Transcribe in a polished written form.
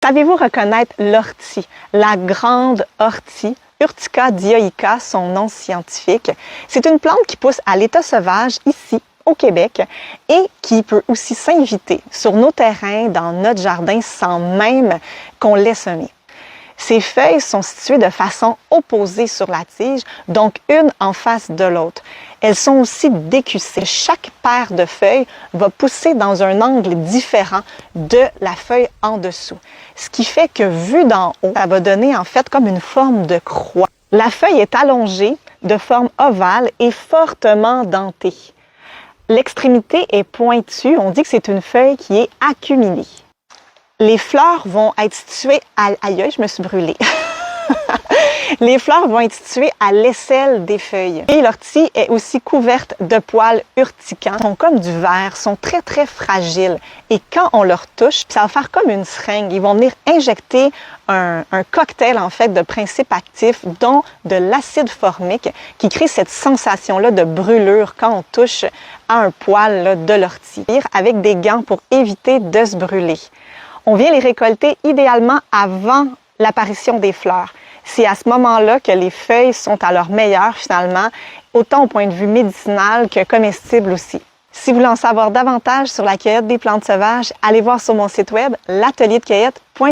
Savez-vous reconnaître l'ortie, la grande ortie, Urtica dioica, son nom scientifique? C'est une plante qui pousse à l'état sauvage ici, au Québec, et qui peut aussi s'inviter sur nos terrains, dans notre jardin, sans même qu'on l'ait semé. Ses feuilles sont situées de façon opposée sur la tige, donc une en face de l'autre. Elles sont aussi décussées. Chaque paire de feuilles va pousser dans un angle différent de la feuille en dessous. Ce qui fait que vu d'en haut, ça va donner en fait comme une forme de croix. La feuille est allongée, de forme ovale et fortement dentée. L'extrémité est pointue. On dit que c'est une feuille qui est acuminée. Les fleurs vont être situées à... Aïe, je me suis brûlée. Les fleurs vont être situées à l'aisselle des feuilles. Et l'ortie est aussi couverte de poils urticants. Ils sont comme du verre, sont très, très fragiles. Et quand on leur touche, ça va faire comme une seringue. Ils vont venir injecter un cocktail, en fait, de principes actifs, dont de l'acide formique, qui crée cette sensation-là de brûlure quand on touche à un poil là, de l'ortie. Avec des gants pour éviter de se brûler. On vient les récolter idéalement avant l'apparition des fleurs. C'est à ce moment-là que les feuilles sont à leur meilleur finalement, autant au point de vue médicinal que comestible aussi. Si vous voulez en savoir davantage sur la cueillette des plantes sauvages, allez voir sur mon site web l'atelierdecueillette.com.